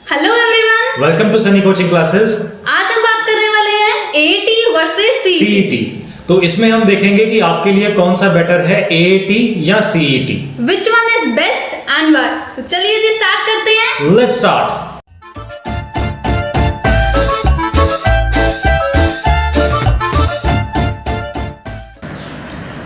Hello everyone, welcome to Sunny coaching classes. आज हम बात करने वाले हैं एटी वर्सेस सीईटी। तो इसमें हम देखेंगे कि आपके लिए कौन सा बेटर है, एटी या CET. Which one is best and why. तो चलिए जी स्टार्ट करते हैं। Let's start.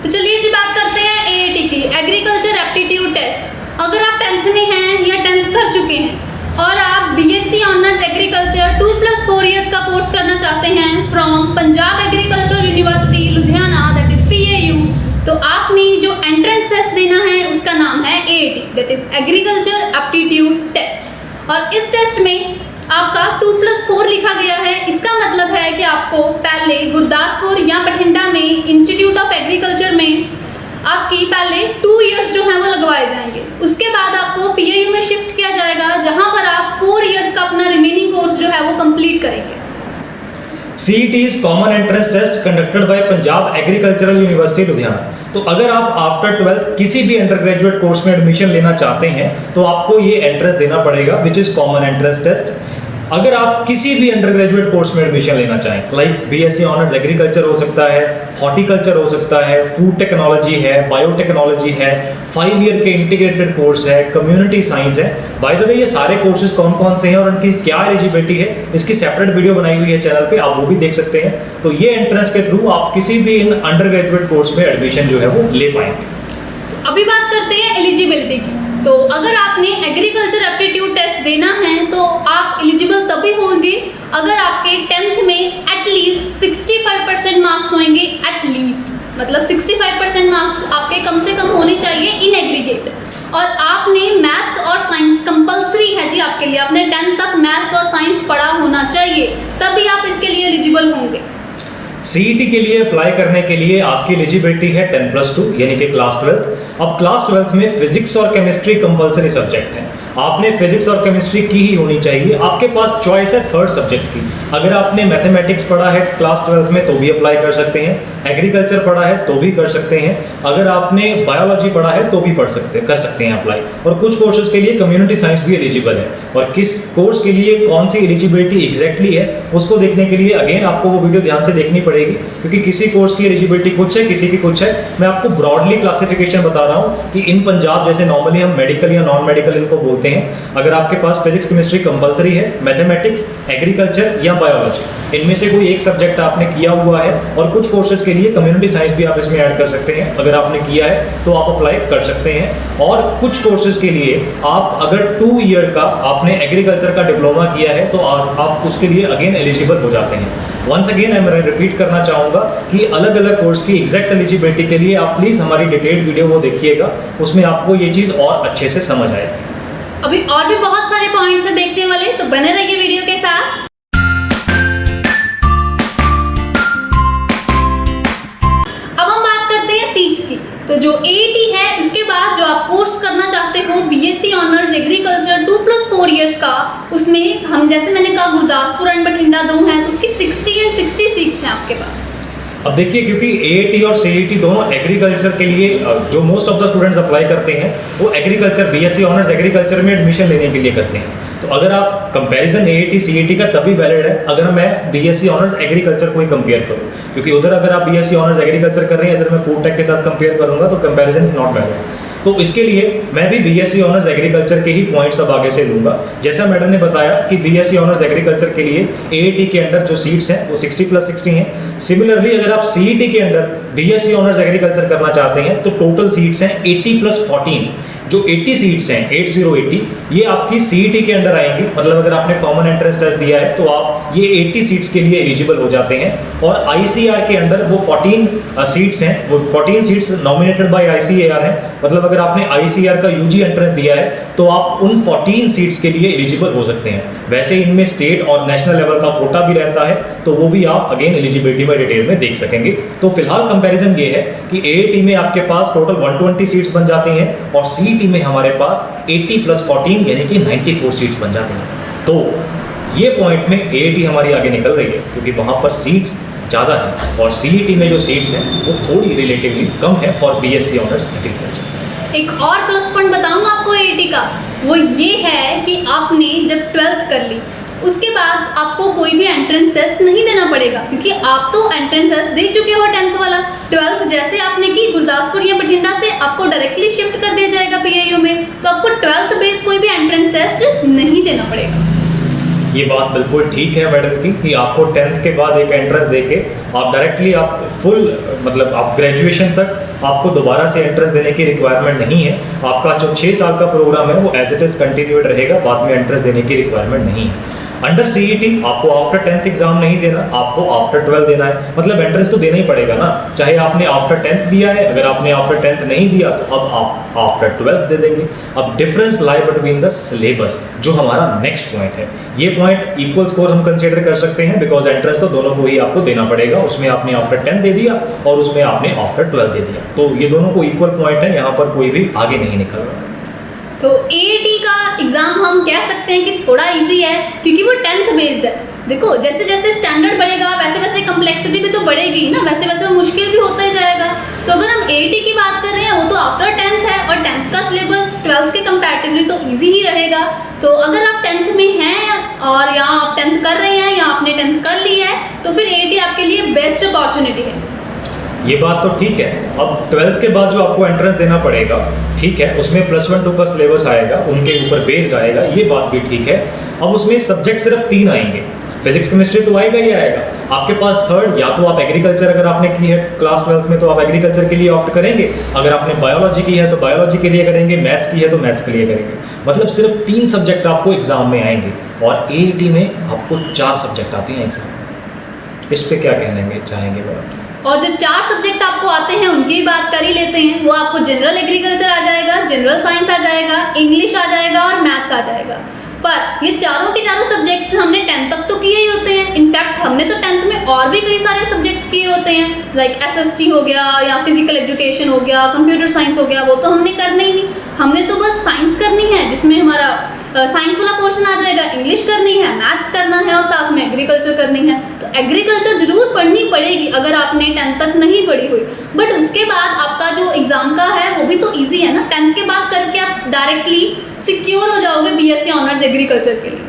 तो चलिए जी बात करते हैं एटी की, एग्रीकल्चर एप्टीट्यूड टेस्ट। अगर आप 10th में हैं या 10th कर चुके हैं और आप बीएससी ऑनर्स एग्रीकल्चर 2+4 इयर्स का कोर्स करना चाहते हैं from Punjab agricultural university Ludhiana, that is PAU, तो आपने जो एंट्रेंस टेस्ट देना है उसका नाम है AT, that is agriculture aptitude test. और इस टेस्ट में आपका 2+4 लिखा गया है। इसका मतलब है कि आपको पहले गुरदासपुर या बठिंडा में इंस्टीट्यूट ऑफ एग्रीकल्चर में आपकी पहले 2 इयर्स जो हैं वो लगवाए जाएंगे। उसके बाद आपको PAU में शिफ्ट किया जाएगा, जहां पर आप 4 इयर्स का अपना रिमेनिंग कोर्स जो है वो कंप्लीट करेंगे। CET is common entrance test conducted by Punjab agricultural university Ludhiana. तो अगर आप आफ्टर 12th किसी भी अंडर ग्रेजुएट कोर्स में एडमिशन लेना चाहते हैं तो आपको ये एंट्रेंस देना पड़ेगा, which is common entrance test. अगर आप किसी भी अंडर ग्रेजुएट कोर्स में एडमिशन लेना चाहें, लाइक BSc ऑनर्स एग्रीकल्चर हो सकता है, हॉर्टिकल्चर हो सकता है, फूड टेक्नोलॉजी है, बायोटेक्नोलॉजी है, 5 ईयर के इंटीग्रेटेड कोर्स है, कम्युनिटी साइंस है। बाय द वे ये सारे कोर्सेज कौन कौन से हैं और उनकी क्या एलिजिबिलिटी है, इसकी सेपरेट वीडियो बनाई हुई है चैनल पे, आप वो भी देख सकते हैं। तो ये एंट्रेंस के थ्रू आप किसी भी इन अंडर ग्रेजुएट कोर्स में एडमिशन जो है वो ले पाएंगे। अभी बात करते हैं एलिजिबिलिटी की। तो अगर आपने एग्रीकल्चर एप्टीट्यूड टेस्ट देना है तो आप एलिजिबल तभी होंगे अगर आपके 10th में एटलीस्ट 65% मार्क्स होंगे। एटलीस्ट मतलब 65% मार्क्स आपके कम से कम होने चाहिए इन एग्रीगेट। और आपने मैथ्स और साइंस कंपलसरी है जी आपके लिए, आपने 10th तक मैथ्स और साइंस पढ़ा होना चाहिए, तभी आप इसके लिए एलिजिबल होंगे। CET के लिए अप्लाई करने के लिए आपकी एलिजिबिलिटी है 10+2 यानी कि क्लास 12th। अब क्लास 12th में फिजिक्स और केमिस्ट्री कंपलसरी सब्जेक्ट है, आपने फिजिक्स और केमिस्ट्री की ही होनी चाहिए। आपके पास चॉइस है 3rd सब्जेक्ट की। अगर आपने मैथमेटिक्स पढ़ा है क्लास 12th में तो भी अप्लाई कर सकते हैं, एग्रीकल्चर पढ़ा है तो भी कर सकते हैं, अगर आपने बायोलॉजी पढ़ा है तो भी कर सकते हैं अप्लाई। और कुछ कोर्सेज के लिए कम्युनिटी साइंस भी एलिजिबल है। और किस कोर्स के लिए कौन सी एलिजिबिलिटी एग्जैक्टली है उसको देखने के लिए अगेन आपको वो वीडियो ध्यान से देखनी पड़ेगी, क्योंकि किसी कोर्स की एलिजिबिलिटी कुछ है, किसी की कुछ है। मैं आपको ब्रॉडली क्लासिफिकेशन बता रहा हूँ कि इन पंजाब जैसे नॉर्मली हम मेडिकल या नॉन मेडिकल इनको बोलते हैं। अगर आपके पास फिजिक्स केमिस्ट्री कंपलसरी है, मैथमेटिक्स, एग्रीकल्चर या बायोलॉजी, इनमें से कोई एक सब्जेक्ट आपने किया हुआ है, और कुछ कोर्सेज के लिए कम्युनिटी साइंस भी आप इसमें ऐड कर सकते हैं। अगर आपने किया है तो आप अप्लाई कर सकते हैं। और कुछ कोर्सेज के लिए आप अगर 2 ईयर का आपने एग्रीकल्चर का डिप्लोमा किया है तो आप उसके लिए अगेन एलिजिबल हो जाते हैं। वंस अगेन मैं रिपीट करना चाहूँगा कि अलग अलग कोर्स की एग्जैक्ट एलिजिबिलिटी के लिए आप प्लीज़ हमारी डिटेल्ड वीडियो वो देखिएगा, उसमें आपको ये चीज़ और अच्छे से समझ आएगी। अभी और भी बहुत सारे पॉइंट्स हैं देखने वाले, तो बने रहिए वीडियो के साथ। अब हम बात करते हैं सीट्स की। तो जो एटी है उसके बाद जो आप कोर्स करना चाहते हो BSc ऑनर्स एग्रीकल्चर 2+4 इयर्स का, उसमें हम जैसे मैंने कहा गुरदासपुर एंड बठिंडा 2 हैं, तो उसकी 60 एंड 60 सीट्स हैं आपके पास। अब देखिए, क्योंकि AAT और CET दोनों एग्रीकल्चर के लिए जो most of the students apply करते हैं वो एग्रीकल्चर BSc ऑनर्स एग्रीकल्चर में एडमिशन लेने के लिए करते हैं। तो अगर आप कंपैरिजन AAT CET का तभी वैलिड है अगर मैं BSc ऑनर्स एग्रीकल्चर को ही कंपेयर करूं, क्योंकि उधर अगर आप BSc ऑनर्स एग्रीकल्चर कर रहे हैं, इधर मैं फूड टेक के साथ कंपेयर करूंगा तो कंपैरिजन इज नॉट वैलिड। तो इसके लिए मैं भी BSc ऑनर्स एग्रीकल्चर के ही पॉइंट्स अब आगे से लूंगा। जैसा मैडम ने बताया कि BSc ऑनर्स एग्रीकल्चर के लिए AAT के अंडर जो सीट्स हैं वो 60+60 हैं। सिमिलरली अगर आप CET के अंडर BSc ऑनर्स एग्रीकल्चर करना चाहते हैं तो टोटल सीट्स हैं 80+14। जो 80 सीट्स हैं 8080 ये आपकी CET के अंडर आएंगी। मतलब अगर आपने कॉमन एंट्रेंस टेस्ट दिया है तो आप ये 80 सीट्स के लिए एलिजिबल हो जाते हैं। और ICAR के अंडर वो 14 सीट्स हैं, वो 14 सीट्स नॉमिनेटेड बाय ICAR हैं। मतलब अगर आपने ICAR का UG एंट्रेंस दिया है तो आप उन 14 सीट्स के लिए एलिजिबल हो सकते हैं। वैसे इनमें स्टेट और नेशनल लेवल का कोटा भी रहता है, तो वो भी आप अगेन एलिजिबिलिटी में डिटेल में देख सकेंगे। तो फिलहाल कंपैरिजन ये है कि AAT में आपके पास टोटल 120 सीट्स बन जाती हैं और CET में हमारे पास 80+14 यानी कि 94 सीट्स बन जाती हैं। तो ये पॉइंट में AAT हमारी आगे निकल रही है क्योंकि वहाँ पर सीट्स ज़्यादा हैं और CET में जो सीट्स हैं वो थोड़ी रिलेटिवली कम है फॉर BSc ऑनर्स एग्रीकल्चर। एक और प्लस पॉइंट बताऊंगा आपको एआईटी का, वो ये है कि आपने जब 12th कर ली उसके बाद आपको कोई भी एंट्रेंस टेस्ट नहीं देना पड़ेगा, क्योंकि आप तो एंट्रेंस टेस्ट दे चुके हो 10th वाला। 12th जैसे आपने की गुरदासपुर या बठिंडा से आपको डायरेक्टली शिफ्ट कर दिया जाएगा पीआईयू में, तो आपको 12th बेस कोई भी एंट्रेंस टेस्ट नहीं देना पड़ेगा। ये बात बिल्कुल ठीक है मैडम की कि आपको 10th के बाद एक एंट्रेंस देके आप डायरेक्टली आप फुल मतलब आप ग्रेजुएशन तक आपको दोबारा से एंट्रेंस देने की रिक्वायरमेंट नहीं है। आपका जो 6 साल का प्रोग्राम है वो एज इट इज़ कंटिन्यूड रहेगा, बाद में एंट्रेंस देने की रिक्वायरमेंट नहीं है। अंडर सीईटी आपको आफ्टर 10th एग्जाम नहीं देना, आपको आफ्टर 12 देना है। मतलब एंट्रेंस तो देना ही पड़ेगा ना, चाहे आपने आफ्टर 10th दिया है, अगर आपने आफ्टर 10th नहीं दिया तो अब आप आफ्टर 12th दे देंगे। अब difference lie between the syllabus, जो हमारा नेक्स्ट पॉइंट है। ये पॉइंट इक्वल स्कोर हम कंसीडर कर सकते हैं, बिकॉज एंट्रेंस तो दोनों को ही आपको देना पड़ेगा। उसमें आपने आफ्टर 10th दे दिया और उसमें आपने आफ्टर 12 दे दिया, तो ये दोनों को इक्वल पॉइंट है, यहाँ पर कोई भी आगे नहीं निकल रहा है। तो एआईटी का एग्ज़ाम हम कह सकते हैं कि थोड़ा इजी है, क्योंकि वो 10th बेस्ड है। देखो जैसे जैसे स्टैंडर्ड बढ़ेगा वैसे वैसे कम्प्लेक्सिटी भी तो बढ़ेगी ना, वैसे वैसे वो मुश्किल भी होता ही जाएगा। तो अगर हम एआईटी की बात कर रहे हैं वो तो आफ्टर 10th है, और 10th का सिलेबस 12th के कंपैरेटिवली तो ईजी ही रहेगा। तो अगर आप 10th में हैं और या आप 10th कर रहे हैं या आपने 10th कर ली है, तो फिर एआईटी आपके लिए बेस्ट अपॉर्चुनिटी है। ये बात तो ठीक है। अब 12th के बाद जो आपको एंट्रेंस देना पड़ेगा, ठीक है, उसमें +1-2 का सिलेबस आएगा, उनके ऊपर बेस्ड आएगा, ये बात भी ठीक है। अब उसमें सब्जेक्ट सिर्फ 3 आएंगे, फिजिक्स केमिस्ट्री तो आएगा ही आएगा। आपके पास थर्ड, या तो आप एग्रीकल्चर अगर आपने की है क्लास 12th में तो आप एग्रीकल्चर के लिए ऑप्ट करेंगे, अगर आपने बायोलॉजी की है तो बायोलॉजी के लिए करेंगे, मैथ्स की है तो मैथ्स के लिए करेंगे। मतलब सिर्फ 3 सब्जेक्ट आपको एग्जाम में आएंगे, और एआईटी में आपको 4 सब्जेक्ट आते हैं एग्जाम। इस पर क्या कहने चाहेंगे मैडम? और जो 4 सब्जेक्ट आपको आते हैं उनकी बात कर ही लेते हैं। वो आपको जनरल एग्रीकल्चर आ जाएगा, जनरल साइंस आ जाएगा, इंग्लिश आ जाएगा और मैथ्स आ जाएगा। पर ये चारों के चारों सब्जेक्ट्स हमने 10th तक तो किए ही होते हैं। इनफैक्ट हमने तो 10th में और भी कई सारे सब्जेक्ट्स किए होते हैं, लाइक एसएसटी हो गया या फिजिकल एजुकेशन हो गया, कंप्यूटर साइंस हो गया, वो तो हमने करना ही नहीं। हमने तो बस साइंस करनी है, जिसमें हमारा साइंस वाला पोर्शन आ जाएगा, इंग्लिश करनी है, मैथ्स करना है और साथ में एग्रीकल्चर करनी है। तो एग्रीकल्चर जरूर पढ़नी पड़ेगी अगर आपने 10th तक नहीं पढ़ी हुई, बट उसके बाद आपका जो एग्ज़ाम का है वो भी तो इजी है ना। 10th के बाद करके आप डायरेक्टली सिक्योर हो जाओगे बीएससी ऑनर्स एग्रीकल्चर के लिए।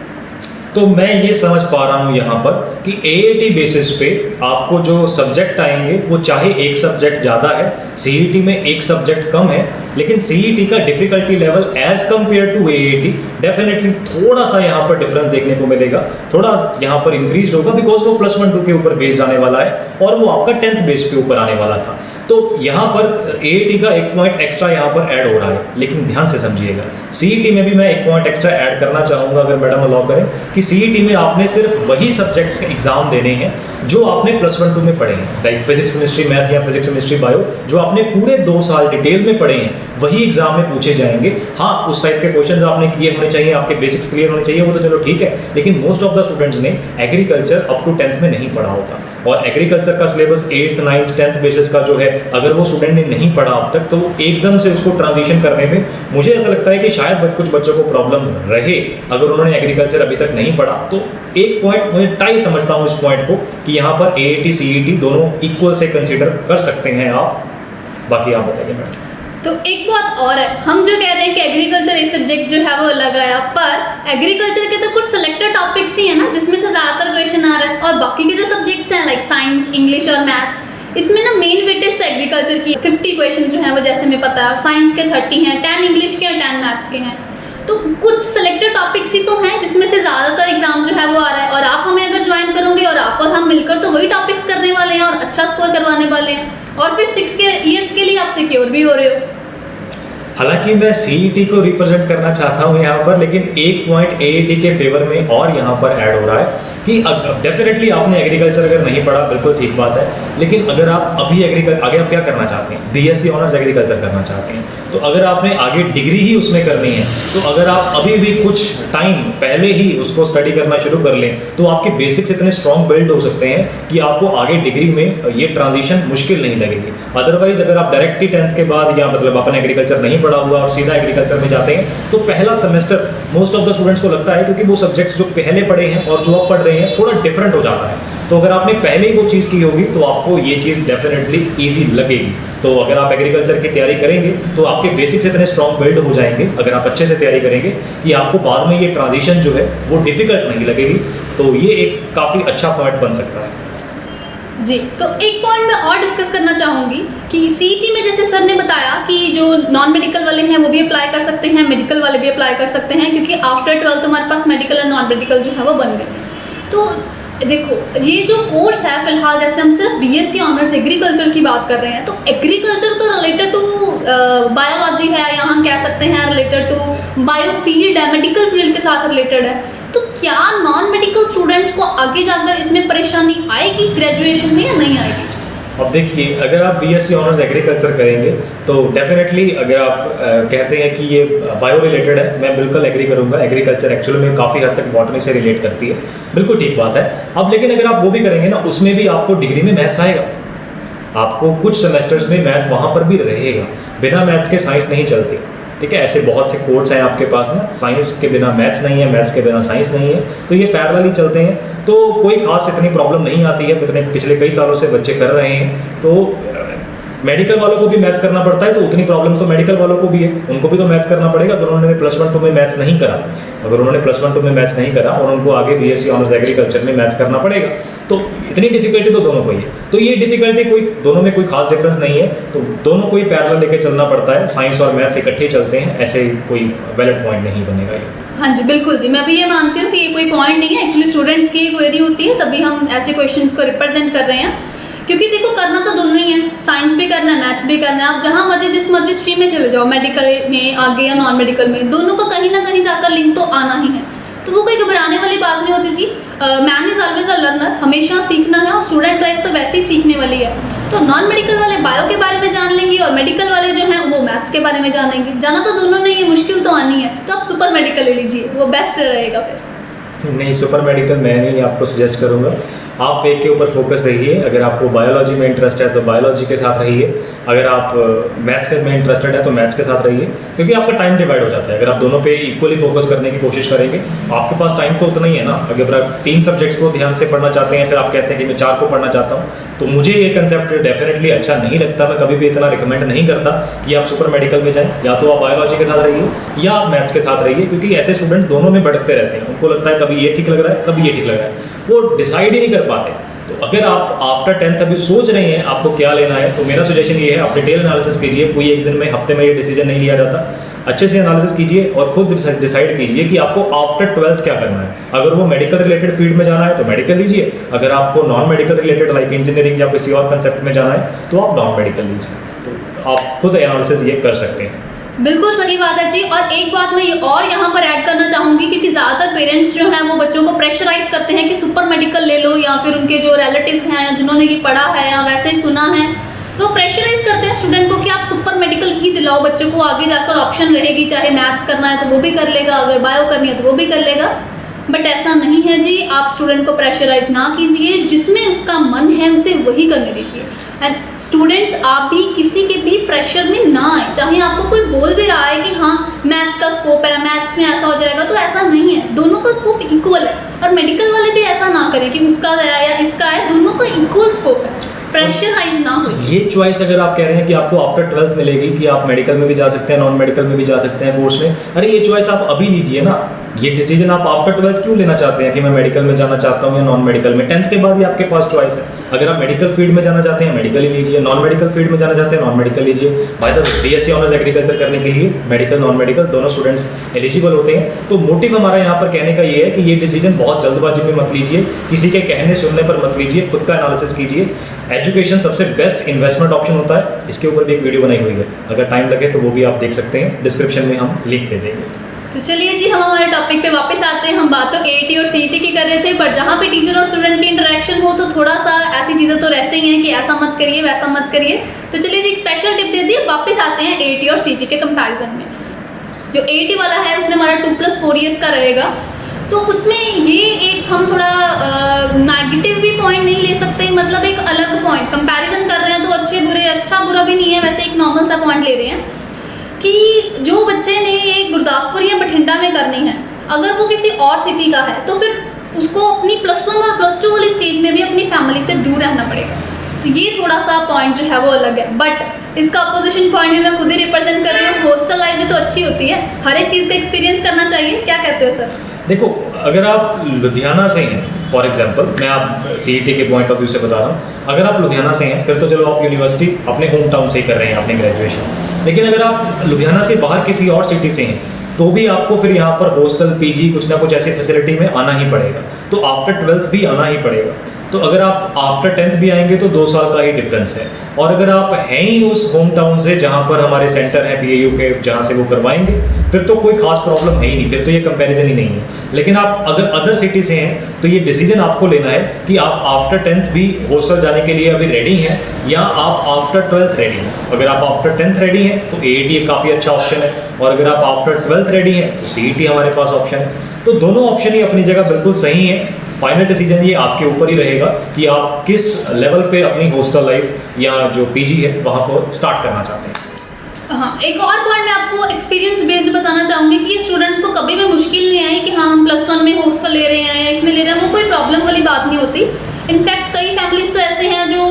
तो मैं ये समझ पा रहा हूँ यहाँ पर कि एआईटी बेसिस पे आपको जो सब्जेक्ट आएंगे वो चाहे एक सब्जेक्ट ज़्यादा है, सीईटी में एक सब्जेक्ट कम है, लेकिन सीईटी का difficulty level as compare to AIT definitely थोड़ा सा यहाँ पर डिफरेंस देखने को मिलेगा, थोड़ा यहाँ पर इंक्रीज होगा, बिकॉज वो +1-2 के ऊपर बेस आने वाला है और वो आपका 10th बेस पे ऊपर आने वाला था। तो यहाँ पर एआईटी का एक पॉइंट एक्स्ट्रा यहाँ पर ऐड हो रहा है, लेकिन ध्यान से समझिएगा सीईटी में भी मैं एक पॉइंट एक्स्ट्रा ऐड करना चाहूँगा, अगर मैडम अलाउ करें, कि सीईटी में आपने सिर्फ वही सब्जेक्ट्स के एग्जाम देने हैं जो आपने +1-2 में पढ़े हैं, लाइक फिजिक्स केमिस्ट्री मैथ या फिजिक्स केमिस्ट्री बायो, जो आपने पूरे 2 साल डिटेल में पढ़े हैं वही एग्जाम में पूछे जाएंगे। हाँ, उस टाइप के क्वेश्चंस आपने किए होने चाहिए, आपके बेसिक्स क्लियर होने चाहिए, वो तो चलो ठीक है, लेकिन मोस्ट ऑफ द स्टूडेंट्स ने एग्रीकल्चर अप टू 10th में नहीं पढ़ा होता, और एग्रीकल्चर का syllabus 8th, 9th, 10th basis का जो है, अगर वो स्टूडेंट ने नहीं पढ़ा अब तक, तो एकदम से उसको ट्रांजिशन करने में मुझे ऐसा लगता है कि शायद कुछ बच्चों को प्रॉब्लम रहे अगर उन्होंने एग्रीकल्चर अभी तक नहीं पढ़ा। तो एक पॉइंट मुझे टाई समझता हूँ इस पॉइंट को कि यहाँ पर एआईटी सीईटी दोनों इक्वल से कंसीडर कर सकते हैं आप। बाकी आप बताइए मैडम। तो एक बात और है, हम जो कह रहे हैं कि एग्रीकल्चर एक सब्जेक्ट जो है वो अलग आया, पर एग्रीकल्चर के तो कुछ सिलेक्टेड टॉपिक्स ही है ना जिसमें से ज़्यादातर क्वेश्चन आ रहा है, और बाकी के जो सब्जेक्ट्स हैं लाइक साइंस, इंग्लिश और मैथ्स, इसमें ना मेन वेटेज तो एग्रीकल्चर की 50 क्वेश्चन जो हैं वो जैसे हमें पता है, साइंस के 30 हैं, 10 इंग्लिश के और 10 मैथ्स के हैं। तो कुछ सिलेक्टेड टॉपिक्स ही तो हैं जिसमें से ज़्यादातर एग्जाम जो है वो आ रहा है, और आप हमें अगर ज्वाइन करोगे और आप और हम मिलकर तो वही टॉपिक्स करने वाले हैं और अच्छा स्कोर करवाने वाले हैं, और फिर 6 ईयर्स के लिए आप सिक्योर भी हो रहे हो। हालांकि मैं सीईटी को रिप्रेजेंट करना चाहता हूं यहाँ पर, लेकिन एक पॉइंट एआईटी के फेवर में और यहाँ पर ऐड हो रहा है कि डेफिनेटली आपने एग्रीकल्चर अगर नहीं पढ़ा, बिल्कुल ठीक बात है, लेकिन अगर आप अभी आगे आप क्या करना चाहते हैं, बीएससी ऑनर्स एग्रीकल्चर करना चाहते हैं, तो अगर आपने आगे डिग्री ही उसमें करनी है, तो अगर आप अभी भी कुछ टाइम पहले ही उसको स्टडी करना शुरू कर लें तो आपके बेसिक्स इतने स्ट्रॉन्ग बिल्ड हो सकते हैं कि आपको आगे डिग्री में ये ट्रांजिशन मुश्किल नहीं लगेगी। अदरवाइज अगर आप डायरेक्टली 10th के बाद या मतलब अपन एग्रीकल्चर नहीं पढ़ा हुआ और सीधा एग्रीकल्चर में जाते हैं तो पहला semester most of the students को लगता है, क्योंकि वो सब्जेक्ट्स जो पहले पढ़े हैं और जो अब पढ़ रहे हैं थोड़ा डिफरेंट हो जाता है, तो अगर आपने पहले ही वो चीज़ की होगी तो आपको ये चीज़ डेफिनेटली ईजी लगेगी। तो अगर आप एग्रीकल्चर की तैयारी करेंगे तो आपके बेसिक्स इतने स्ट्रॉन्ग बिल्ड हो जाएंगे, अगर आप अच्छे से तैयारी करेंगे, कि आपको बाद में ये ट्रांजिशन जो है वो डिफ़िकल्ट नहीं लगेगी। तो ये एक काफ़ी अच्छा पॉइंट बन सकता है। जी, तो एक पॉइंट मैं और डिस्कस करना चाहूँगी कि सीईटी में जैसे सर ने बताया कि जो नॉन मेडिकल वाले हैं वो भी अप्लाई कर सकते हैं, मेडिकल वाले भी अप्लाई कर सकते हैं, क्योंकि आफ्टर 12th हमारे पास मेडिकल और नॉन मेडिकल जो है वो बन गए। तो देखो, ये जो कोर्स है फिलहाल, जैसे हम सिर्फ बीएससी ऑनर्स एग्रीकल्चर की बात कर रहे हैं, तो एग्रीकल्चर तो रिलेटेड टू बायोलॉजी है, या हम कह सकते हैं रिलेटेड टू बायो फील्ड है, मेडिकल फील्ड के साथ रिलेटेड है। तो क्या नॉन मेडिकल स्टूडेंट्स को आगे जाकर इसमें परेशानी आएगी ग्रेजुएशन में या नहीं आएगी? अब देखिए, अगर आप बीएससी ऑनर्स एग्रीकल्चर करेंगे तो डेफिनेटली अगर आप कहते हैं कि ये बायो रिलेटेड है, मैं बिल्कुल एग्री करूंगा। एग्रीकल्चर एक्चुअली में काफ़ी हद तक बॉटनी से रिलेट करती है, बिल्कुल ठीक बात है। अब लेकिन अगर आप वो भी करेंगे ना, उसमें भी आपको डिग्री में मैथ्स आएगा, आपको कुछ सेमेस्टर्स में मैथ वहाँ पर भी रहेगा। बिना मैथ्स के साइंस नहीं चलती, ठीक है। ऐसे बहुत से कोर्स हैं आपके पास ना, साइंस के बिना मैथ्स नहीं है, मैथ्स के बिना साइंस नहीं है, तो ये पैरेलली चलते हैं। तो कोई खास इतनी प्रॉब्लम नहीं आती है, पिछले कई सालों से बच्चे कर रहे हैं। तो मेडिकल वालों को भी मैथ्स करना पड़ता है, तो उतनी प्रॉब्लम तो मेडिकल वालों को भी है, उनको भी तो मैथ्स करना पड़ेगा। अगर उन्होंने +1 2 में मैथ्स नहीं करा, अगर उन्होंने +1 2 में मैथ्स नहीं करा और उनको आगे बीएससी ऑनर्स एग्रीकल्चर में मैथ्स करना पड़ेगा, तो इतनी डिफिकल्टी तो दोनों को ही है। तो ये डिफिकल्टी कोई दोनों में कोई खास डिफरेंस नहीं है, तो दोनों को ही पैरेलल लेके चलना पड़ता है। साइंस और मैथ्स इकट्ठे चलते हैं, ऐसे कोई वैलिड पॉइंट नहीं बनेगा ये। हाँ जी, बिल्कुल जी, मैं भी ये मानती हूँ कि ये कोई पॉइंट नहीं है। एक्चुअली स्टूडेंट्स की क्वेरी होती है, तभी हम ऐसे क्वेश्चंस को रिप्रेजेंट कर रहे हैं, क्योंकि देखो करना तो दोनों ही है, साइंस भी करना है, मैथ्स भी करना है। आप जहाँ मर्जी जिस मर्जी स्ट्रीम में चले जाओ, मेडिकल में आगे या नॉन मेडिकल में, दोनों को कहीं ना कहीं जाकर लिंक तो आना ही है। तो वो कोई घबराने वाली बात नहीं होती जी। Man is always a learner, हमेशा सीखना है, और स्टूडेंट लाइफ तो वैसे ही सीखने वाली है। तो नॉन मेडिकल वाले बायो के बारे में जान लेंगे और मेडिकल वाले जो हैं वो मैथ्स के बारे में जानेंगे। जाना तो दोनों नहीं है, मुश्किल तो आनी है, तो आप सुपर मेडिकल ले लीजिए, वो बेस्ट रहेगा। फिर नहीं, सुपर मेडिकल मैं नहीं आपको सजेस्ट करूँगा। आप एक के ऊपर फोकस रहिए। अगर आपको बायोलॉजी में इंटरेस्ट है तो बायोलॉजी के साथ रहिए, अगर आप मैथ्स में इंटरेस्टेड है तो मैथ्स के साथ रहिए, क्योंकि आपका टाइम डिवाइड हो जाता है। अगर आप दोनों पे इक्वली फोकस करने की कोशिश करेंगे, आपके पास टाइम तो उतना ही है ना। अगर आप 3 सब्जेक्ट्स को ध्यान से पढ़ना चाहते हैं, फिर आप कहते हैं कि मैं 4 को पढ़ना चाहता हूँ, तो मुझे ये कंसेप्ट डेफिनेटली अच्छा नहीं लगता। मैं कभी भी इतना रिकमेंड नहीं करता कि आप सुपर मेडिकल में जाएं। या तो आप बायोलॉजी के साथ रहिए या आप मैथ्स के साथ रहिए, क्योंकि ऐसे स्टूडेंट दोनों में भटकते रहते हैं। उनको लगता है कभी ये ठीक लग रहा है, कभी ये ठीक लग रहा है, वो डिसाइड ही नहीं कर पाते। तो अगर आप आफ्टर 10th अभी सोच रहे हैं आपको क्या लेना है, तो मेरा सजेशन ये है, आप डिटेल एनालिसिस कीजिए। कोई एक दिन में, हफ्ते में ये डिसीजन नहीं लिया जाता। अच्छे से एनालिसिस कीजिए और खुद डिसाइड कीजिए कि आपको आफ्टर 12th क्या करना है। अगर वो मेडिकल रिलेटेड फील्ड में जाना है तो मेडिकल लीजिए, अगर आपको non medical related like engineering या किसी और कंसेप्ट में जाना है तो आप नॉन मेडिकल लीजिए। तो आप खुद एनालिसिस ये कर सकते हैं। बिल्कुल सही बात है जी। और एक बात मैं ये और यहाँ पर ऐड करना चाहूँगी, क्योंकि ज़्यादातर पेरेंट्स जो हैं वो बच्चों को प्रेशराइज करते हैं कि सुपर मेडिकल ले लो, या फिर उनके जो रिलेटिव्स हैं या जिन्होंने ये पढ़ा है या वैसे ही सुना है, तो प्रेशराइज करते हैं स्टूडेंट को कि आप सुपर मेडिकल ही दिलाओ बच्चों को, आगे जाकर ऑप्शन रहेगी, चाहे मैथ्स करना है तो वो भी कर लेगा, अगर बायो करनी है तो वो भी कर लेगा। बट ऐसा नहीं है जी, आप स्टूडेंट को प्रेशराइज ना कीजिए, जिसमें उसका मन है उसे वही करने दीजिए। एंड स्टूडेंट्स, आप भी किसी के भी प्रेशर में ना आए। चाहे आपको कोई बोल भी रहा है कि हाँ मैथ्स का स्कोप है, मैथ्स में ऐसा हो जाएगा, तो ऐसा नहीं है, दोनों का स्कोप इक्वल है। और मेडिकल वाले भी ऐसा ना करें कि उसका है या इसका है, दोनों का इक्वल स्कोप है, प्रेशराइज ना हो। ये चॉइस अगर आप कह रहे हैं कि आपको आफ्टर 12th मिलेगी कि आप मेडिकल में भी जा सकते हैं, नॉन मेडिकल में भी जा सकते हैं कोर्स में, अरे ये चॉइस आप अभी लीजिए ना। ये डिसीजन आप आफ्टर 12th क्यों लेना चाहते हैं कि मैं मेडिकल में जाना चाहता हूँ या नॉन मेडिकल में? 10th के बाद ही आपके पास चॉइस है। अगर आप मेडिकल फील्ड में जाना चाहते हैं मेडिकल ही लीजिए, नॉन मेडिकल फील्ड में जाना चाहते हैं नॉन मेडिकल लीजिए। By the way, BSc honours agriculture करने के लिए मेडिकल नॉन मेडिकल दोनों स्टूडेंट्स एलिजिबल होते हैं। तो मोटिव हमारा यहाँ पर कहने का ये है कि ये डिसीजन बहुत जल्दबाजी में मत लीजिए, किसी के कहने सुनने पर मत लीजिए, खुद का एनालिसिस कीजिए। एजुकेशन सबसे बेस्ट इन्वेस्टमेंट ऑप्शन होता है। इसके ऊपर भी एक वीडियो बनाई हुई है, अगर टाइम लगे तो वो भी आप देख सकते हैं, डिस्क्रिप्शन में हम लिंक दे देंगे। तो चलिए जी, हम हमारे टॉपिक पे वापस आते हैं। हम बात तो एटी और सीईटी की कर रहे थे, पर जहाँ पे टीचर और स्टूडेंट की इंटरेक्शन हो तो थोड़ा सा ऐसी चीज़ें तो रहती ही हैं कि ऐसा मत करिए वैसा मत करिए। तो चलिए जी, एक स्पेशल टिप दे दिए, वापस आते हैं एटी और सीईटी के कंपैरिजन में। जो एटी वाला है उसमें हमारा 2+4 ईयर्स का रहेगा, तो उसमें ये एक हम थोड़ा नेगेटिव भी पॉइंट नहीं ले सकते, मतलब एक अलग पॉइंट कंपैरिजन कर रहे हैं तो अच्छे बुरे, अच्छा बुरा भी नहीं है, वैसे एक नॉर्मल सा पॉइंट ले रहे हैं कि जो बच्चे ने ये गुरदासपुर या बठिंडा में करनी है, अगर वो किसी और सिटी का है तो फिर उसको अपनी +1 और +2 वाली स्टेज में भी अपनी फैमिली से दूर रहना पड़ेगा। तो ये थोड़ा सा पॉइंट जो है वो अलग है, बट इसका अपोजिशन पॉइंट भी मैं खुद ही रिप्रेजेंट कर रही हूँ। हॉस्टल लाइफ भी तो अच्छी होती है, हर एक चीज़ का एक्सपीरियंस करना चाहिए। क्या कहते हो सर? देखो, अगर आप लुधियाना से हैं फॉर एग्जांपल, मैं आप CET के पॉइंट ऑफ व्यू से बता रहा हूँ, अगर आप लुधियाना से हैं फिर तो चलो आप यूनिवर्सिटी अपने होम टाउन से ही कर रहे हैं अपनी ग्रेजुएशन। लेकिन अगर आप लुधियाना से बाहर किसी और सिटी से हैं तो भी आपको फिर यहाँ पर हॉस्टल, PG कुछ ना कुछ ऐसी फैसिलिटी में आना ही पड़ेगा। तो आफ्टर 12th भी आना ही पड़ेगा। तो अगर आप आफ्टर 10th भी आएंगे तो 2 साल का ही डिफरेंस है। और अगर आप हैं ही उस होम टाउन से जहाँ पर हमारे सेंटर हैं PAU के, जहाँ से वो करवाएंगे, फिर तो कोई खास प्रॉब्लम है ही नहीं, फिर तो ये कंपैरिजन ही नहीं है। लेकिन आप अगर अदर सिटी से हैं तो ये डिसीजन आपको लेना है कि आप आफ्टर 10th भी हॉस्टल जाने के लिए अभी रेडी हैं या आप आफ्टर 12th रेडी हैं। अगर आप आफ्टर 10th रेडी हैं तो AAT एक काफ़ी अच्छा ऑप्शन है, और अगर आप आफ्टर 12th रेडी हैं तो CET हमारे पास ऑप्शन है। तो दोनों ऑप्शन ही अपनी जगह बिल्कुल सही है। फाइनल डिसीजन ये आपके ऊपर ही रहेगा कि आप किस लेवल पे अपनी हॉस्टल लाइफ या जो PG है वहाँ पर स्टार्ट करना चाहते हैं। हाँ, एक और पॉइंट मैं आपको एक्सपीरियंस बेस्ड बताना चाहूँगी कि स्टूडेंट्स को कभी भी मुश्किल नहीं आई कि हाँ हम +1 में हॉस्टल ले रहे हैं या इसमें ले रहे हैं, वो कोई प्रॉब्लम वाली बात नहीं होती। इनफैक्ट कई फैमिलीज तो ऐसे हैं जो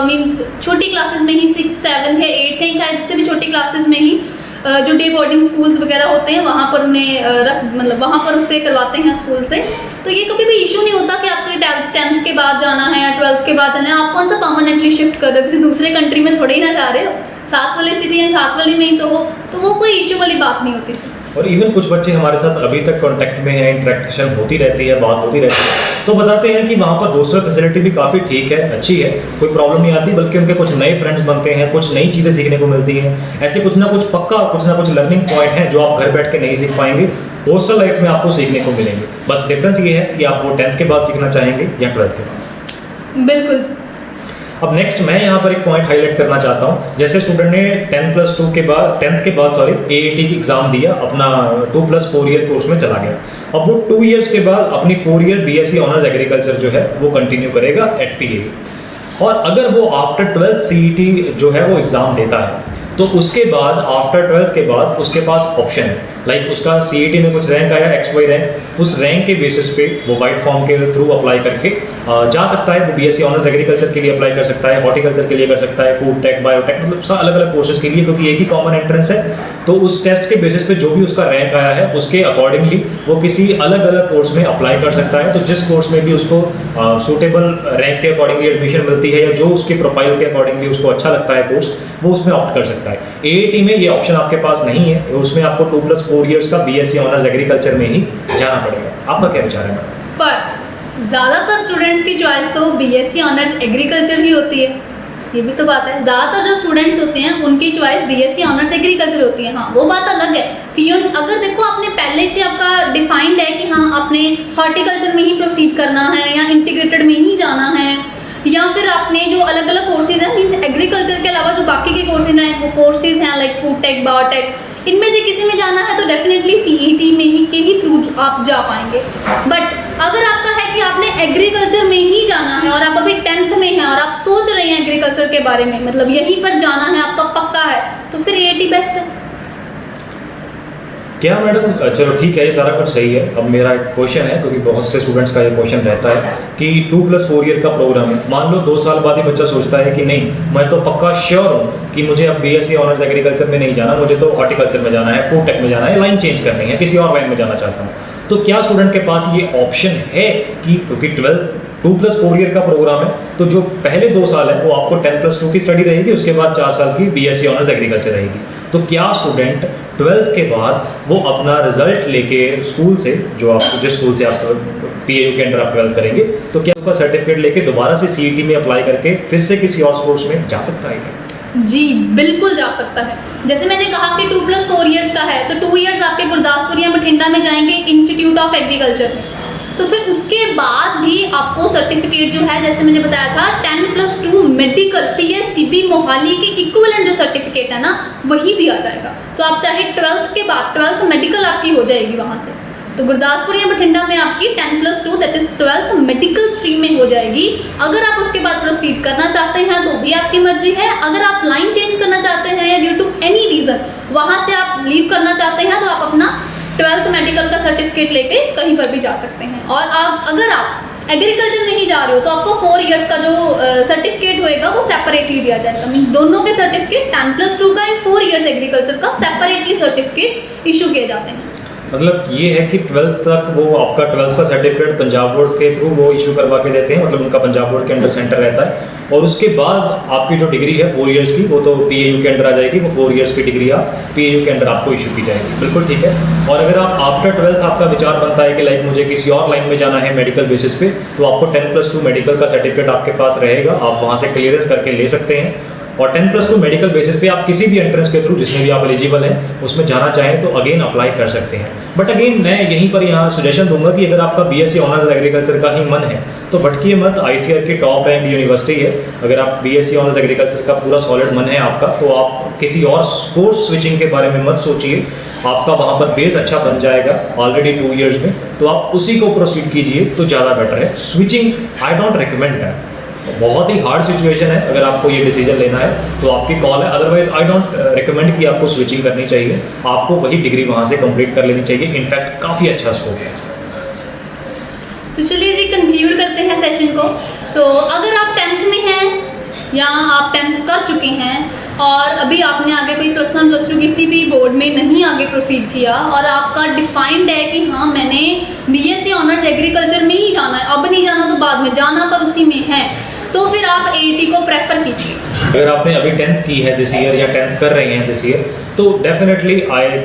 मीन्स छोटी क्लासेस में ही 6th 7th या 8th है, शायद इससे भी छोटी क्लासेस में ही जो डे बोर्डिंग स्कूल्स वगैरह होते हैं वहाँ पर उन्हें मतलब वहाँ पर उससे करवाते हैं स्कूल से। तो ये कभी भी इशू नहीं होता कि आपको 10th के बाद जाना है या 12th के बाद जाना है। आप कौन सा परमानेंटली शिफ्ट कर रहे हो, किसी दूसरे कंट्री में थोड़े ही ना जा रहे हो, साथ वाले सिटी या साथ वाले में ही तो हो, तो वो कोई इशू वाली बात नहीं होती थी। और इवन कुछ बच्चे हमारे साथ अभी तक कांटेक्ट में हैं, इंटरेक्शन होती रहती है, बात होती रहती है, तो बताते हैं कि वहाँ पर हॉस्टल फैसिलिटी भी काफ़ी ठीक है, अच्छी है, कोई प्रॉब्लम नहीं आती, बल्कि उनके कुछ नए फ्रेंड्स बनते हैं, कुछ नई चीज़ें सीखने को मिलती हैं। ऐसे कुछ ना कुछ लर्निंग पॉइंट हैं जो आप घर बैठ के नहीं सीख पाएंगे, हॉस्टल लाइफ में आपको सीखने को मिलेंगे। बस डिफरेंस ये है कि आप वो 10th के बाद सीखना चाहेंगे या 12th के बाद। बिल्कुल। अब नेक्स्ट मैं यहाँ पर एक पॉइंट हाईलाइट करना चाहता हूँ। जैसे स्टूडेंट ने 10th के बाद AAT की एग्जाम दिया, अपना 2+4 ईयर कोर्स में चला गया। अब वो 2 इयर्स के बाद अपनी 4 ईयर BSc ऑनर्स एग्रीकल्चर जो है वो कंटिन्यू करेगा एट PAU। और अगर वो आफ्टर 12th CET जो है वो एग्ज़ाम देता है तो उसके बाद आफ्टर 12th के बाद उसके पास ऑप्शन है, लाइक उसका CET में कुछ रैंक आया XY रैंक, उस रैंक के बेसिस पे वो वाइट फॉर्म के थ्रू अप्लाई करके जा सकता है। वो BSc ऑनर्स एग्रीकल्चर के लिए अप्लाई कर सकता है, हॉर्टिकल्चर के लिए कर सकता है, फूड टेक, बायोटेक, मतलब अलग अलग कोर्सेज के लिए, क्योंकि एक ही कॉमन एंट्रेंस है। तो उस टेस्ट के बेसिस पे जो भी उसका रैंक आया है उसके अकॉर्डिंगली वो किसी अलग अलग कोर्स में अप्लाई कर सकता है। तो जिस कोर्स में भी उसको सूटेबल रैंक के अकॉर्डिंगली एडमिशन मिलती है या जो उसके प्रोफाइल के अकॉर्डिंगली उसको अच्छा लगता है कोर्स, वो उसमें ऑप्ट कर सकता है। AAT में ये ऑप्शन आपके पास नहीं है, उसमें आपको 2+4 ईयर्स का BSc ऑनर्स एग्रीकल्चर में ही जाना पड़ेगा। आपका क्या विचार है मैडम? पर ज़्यादातर स्टूडेंट्स की चॉइस तो BSc ऑनर्स एग्रीकल्चर ही होती है, ये भी तो बात है। ज़्यादातर जो स्टूडेंट्स होते हैं उनकी चॉइस BSc ऑनर्स एग्रीकल्चर होती है। हाँ, वो बात अलग है कि अगर देखो आपने पहले से आपका डिफाइंड है कि हाँ आपने हॉर्टिकल्चर में ही प्रोसीड करना है या इंटीग्रेटेड में ही जाना है, या फिर आपने जो अलग अलग कोर्सेज हैं, मीन्स एग्रीकल्चर के अलावा जो बाकी के कोर्सेज हैं लाइक फूड टेक, बायोटेक, इनमें से किसी में जाना है तो डेफिनेटली CET में ही के ही थ्रू आप जा पाएंगे। बट अगर आपका है कि आपने एग्रीकल्चर में ही जाना है और आप अभी 10th में हैं और आप सोच रहे हैं एग्रीकल्चर के बारे में, मतलब यहीं पर जाना है, आपका पक्का है, तो फिर AAT बेस्ट है। क्या मैडम? चलो ठीक है, ये सारा कुछ सही है। अब मेरा एक क्वेश्चन है, क्योंकि बहुत से स्टूडेंट्स का ये क्वेश्चन रहता है कि 2+4 ईयर का प्रोग्राम है, मान लो 2 साल बाद ही बच्चा सोचता है कि नहीं, मैं तो पक्का श्योर हूँ कि मुझे अब BSc ऑनर्स एग्रीकल्चर में नहीं जाना, मुझे तो हॉर्टिकल्चर में जाना है, फूड टेक में जाना है, लाइन चेंज करनी है, किसी और लाइन में जाना चाहता हूँ। तो क्या स्टूडेंट के पास ये ऑप्शन है कि क्योंकि 2+4 ईयर का प्रोग्राम है, तो जो पहले 2 साल है वो आपको 10+2 की स्टडी रहेगी, उसके बाद 4 साल की BSc ऑनर्स एग्रीकल्चर रहेगी। तो क्या स्टूडेंट 12th के बाद वो अपना रिजल्ट लेके स्कूल से, जो आप जिस स्कूल से आप PAU के अंडर आप 12th करेंगे, तो क्या उसका सर्टिफिकेट लेके दोबारा से CET में अप्लाई करके फिर से किसी और कोर्स में जा सकता है? जी बिल्कुल जा सकता है। जैसे मैंने कहा कि 2+4 ईयर्स का है, तो 2 ईयर्स आपके गुरदासपुर या बठिंडा में जाएंगे इंस्टीट्यूट ऑफ एग्रीकल्चर में, तो फिर उसके बाद भी आपको सर्टिफिकेट जो है, जैसे मैंने बताया था 10+2 मेडिकल PSCB मोहाली के इक्विवेलेंट जो सर्टिफिकेट है ना, वही दिया जाएगा। तो आप चाहे 12th के बाद 12th मेडिकल आपकी हो जाएगी वहाँ से, तो गुरदासपुर या बठिंडा में आपकी 10+2 that is 12th medical stream में हो जाएगी। अगर आप उसके बाद प्रोसीड करना चाहते हैं तो भी आपकी मर्जी है। अगर आप लाइन चेंज करना चाहते हैं या ड्यू टू एनी रीज़न वहाँ से आप लीव करना चाहते हैं तो आप अपना 12th मेडिकल का सर्टिफिकेट लेके कहीं पर भी जा सकते हैं। और अगर आप एग्रीकल्चर नहीं जा रहे हो तो आपको 4 इयर्स का जो सर्टिफिकेट होएगा वो सेपरेटली दिया जाएगा। मीन्स दोनों के सर्टिफिकेट 10+2 का एंड 4 इयर्स एग्रीकल्चर का सेपरेटली सर्टिफिकेट्स इशू किए जाते हैं। मतलब ये है कि 12th तक वो आपका 12th का सर्टिफिकेट पंजाब बोर्ड के थ्रू वो इशू करवा के देते हैं, मतलब उनका पंजाब बोर्ड के अंडर सेंटर रहता है। और उसके बाद आपकी जो डिग्री है 4 इयर्स की वो तो PAU के अंडर आ जाएगी, वो 4 इयर्स की डिग्री आप PAU के अंडर आपको इशू की जाएगी। बिल्कुल ठीक है। और अगर आप आफ्टर 12th आपका विचार बनता है कि लाइक मुझे किसी और लाइन में जाना है मेडिकल बेसिस पे, तो आपको 10+2 मेडिकल का सर्टिफिकेट आपके पास रहेगा, आप वहाँ से क्लियरेंस करके ले सकते हैं। और 10+2 मेडिकल बेसिस पे आप किसी भी एंट्रेंस के थ्रू जिसमें भी आप एलिजिबल हैं उसमें जाना चाहें तो अगेन अप्लाई कर सकते हैं। बट अगेन मैं यहीं पर यहाँ सजेशन दूंगा कि अगर आपका BSc ऑनर्स एग्रीकल्चर का ही मन है तो भटकिए मत, ICAR की टॉप रैंक यूनिवर्सिटी है। अगर आप BSc ऑनर्स एग्रीकल्चर का पूरा सॉलिड मन है आपका, तो आप किसी और कोर्स स्विचिंग के बारे में मत सोचिए, आपका वहाँ पर बेस अच्छा बन जाएगा ऑलरेडी 2 इयर्स में, तो आप उसी को प्रोसीड कीजिए तो ज़्यादा बेटर है। Switching I don't recommend that, बहुत ही हार्ड सिचुएशन है। अगर आपको ये डिसीजन लेना है तो आपकी कॉल है, अदरवाइज आई डोंट रिकमेंड कि आपको स्विचिंग करनी चाहिए, आपको वही डिग्री वहाँ से कंप्लीट कर लेनी चाहिए। इनफैक्ट काफ़ी अच्छा स्कोप है। तो चलिए जी कंक्लूड करते हैं सेशन को। तो अगर आप 10th में हैं या आप 10th कर चुके हैं और अभी आपने आगे कोई +1 +2 किसी भी बोर्ड में नहीं आगे प्रोसीड किया और आपका डिफाइंड है कि हाँ मैंने BSc ऑनर्स एग्रीकल्चर में ही जाना है, अब नहीं जाना तो बाद में जाना, पर उसी में है, तो फिर आप AET को प्रेफर कीजिए। अगर आपने अभी 10th की है दिस ईयर या 10th कर रहे हैं दिस ईयर, तो definitely I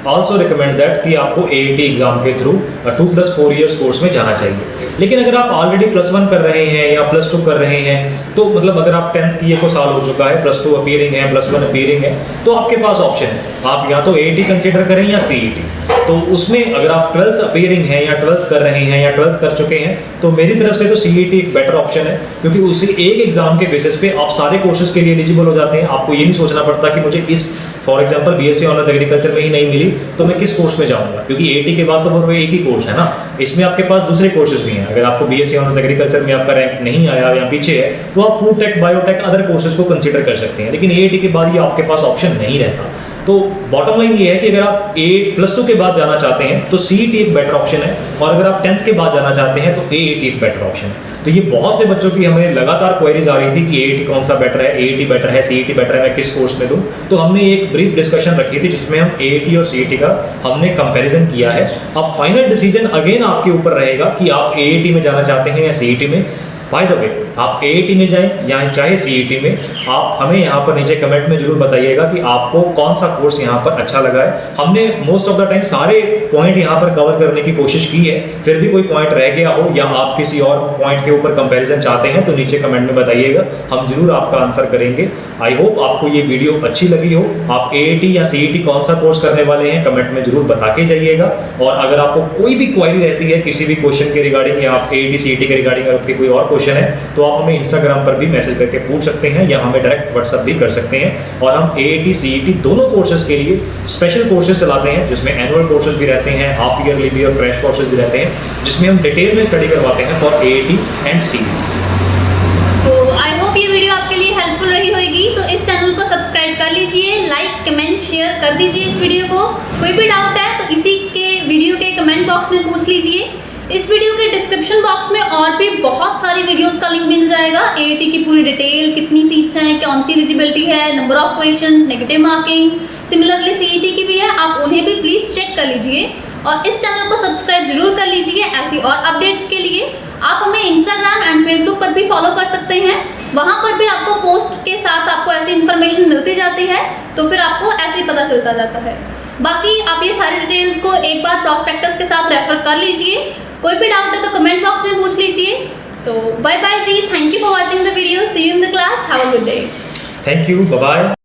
also recommend that कि आपको AET एग्जाम के थ्रू 2+4 इयर्स कोर्स में जाना चाहिए। लेकिन अगर आप ऑलरेडी +1 कर रहे हैं या +2 कर रहे हैं, तो मतलब अगर आप 10th की को साल हो चुका है, +2 अपीयरिंग है, +1 अपीयरिंग है, तो आपके पास ऑप्शन है, आप या तो AET कंसिडर करें या CET। तो उसमें अगर आप 12th अपीयरिंग है या 12th कर रहे हैं या 12th कर चुके हैं, तो मेरी तरफ से तो CET एक बेटर ऑप्शन है, क्योंकि उसी एक एग्जाम के बेसिस पे आप सारे कोर्सेज के लिए एलिजिबल हो जाते हैं। आपको ये नहीं सोचना पड़ता कि मुझे इस for example BSc honours agriculture में ही नहीं मिली तो मैं किस कोर्स में जाऊंगा, क्योंकि AET के बाद तो वो एक ही कोर्स है ना, इसमें आपके पास दूसरे कोर्सेज भी हैं। अगर आपको BSc ऑनर्स एग्रीकल्चर में आपका रैंक नहीं आया या पीछे है, तो आप food tech, biotech, other courses को कंसिडर कर सकते हैं। लेकिन AET के बाद ये आपके पास ऑप्शन नहीं रहता। तो बॉटम लाइन ये है कि अगर आप +2 के बाद जाना चाहते हैं तो CET एक बेटर ऑप्शन है, और अगर आप 10th के बाद जाना चाहते हैं तो AET एक बेटर ऑप्शन है। तो ये बहुत से बच्चों की हमें लगातार क्वेरीज आ रही थी कि AET कौन सा बेटर है, AET बेटर है, CET बेटर है, मैं किस कोर्स में दूं। तो हमने एक ब्रीफ डिस्कशन रखी थी जिसमें हम AET और CET का हमने कंपैरिजन किया है। अब फाइनल डिसीजन अगेन आपके ऊपर रहेगा कि आप AET में जाना चाहते हैं या CET में। बाय द वे, आप AET में जाएं या चाहे CET में, आप हमें यहाँ पर नीचे कमेंट में जरूर बताइएगा कि आपको कौन सा कोर्स यहाँ पर अच्छा लगा है। हमने मोस्ट ऑफ द टाइम सारे पॉइंट यहाँ पर कवर करने की कोशिश की है, फिर भी कोई पॉइंट रह गया हो या आप किसी और पॉइंट के ऊपर कंपैरिजन चाहते हैं तो नीचे कमेंट में बताइएगा, हम जरूर आपका आंसर करेंगे। आई होप आपको ये वीडियो अच्छी लगी हो। आप AET या CET कौन सा कोर्स करने वाले हैं कमेंट में जरूर बता के जाइएगा। और अगर आपको कोई भी क्वेरी रहती है किसी भी क्वेश्चन के रिगार्डिंग या आप AET CET के रिगार्डिंग आपके कोई और क्वेश्चन है तो आप हमें इंस्टाग्राम पर भी मैसेज करके पूछ सकते हैं या हमें डायरेक्ट व्हाट्सअप भी कर सकते हैं। और हम AET CET दोनों कोर्सेज के लिए स्पेशल कोर्सेज चलाते हैं, जिसमें एनुअल कोर्सेज भी रहते हैं, हाफ ईयरली भी और क्रैश कोर्सेज भी रहते हैं, जिसमें हम डिटेल में स्टडी करवाते हैं फॉर AET एंड CET। तो आई होप ये वीडियो आपके लिए हेल्पफुल रही होगी। तो इस चैनल को सब्सक्राइब कर लीजिए, लाइक कमेंट शेयर कर दीजिए इस वीडियो को। कोई भी डाउट है तो इसी के वीडियो के कमेंट बॉक्स में पूछ लीजिए। इस वीडियो के डिस्क्रिप्शन बॉक्स में और भी बहुत सारी वीडियोस का लिंक मिल जाएगा। AET की पूरी डिटेल, कितनी सीट्स हैं, कौन सी एलिजिबिलिटी है, number of questions, negative marking, similarly CET की भी है, आप उन्हें भी प्लीज़ चेक कर लीजिए। और इस चैनल को सब्सक्राइब जरूर कर लीजिए। ऐसी और अपडेट्स के लिए आप हमें इंस्टाग्राम एंड फेसबुक पर भी फॉलो कर सकते हैं, वहाँ पर भी आपको पोस्ट के साथ आपको ऐसी इन्फॉर्मेशन मिलती जाती है, तो फिर आपको ऐसे ही पता चलता जाता है। बाकी आप ये सारी डिटेल्स को एक बार प्रॉस्पेक्टस के साथ रेफर कर लीजिए। कोई भी डाउट है तो कमेंट बॉक्स में पूछ लीजिए। तो बाय बाय जी, thank you for watching the video, see you in the class, have a good day. Thank you, bye bye.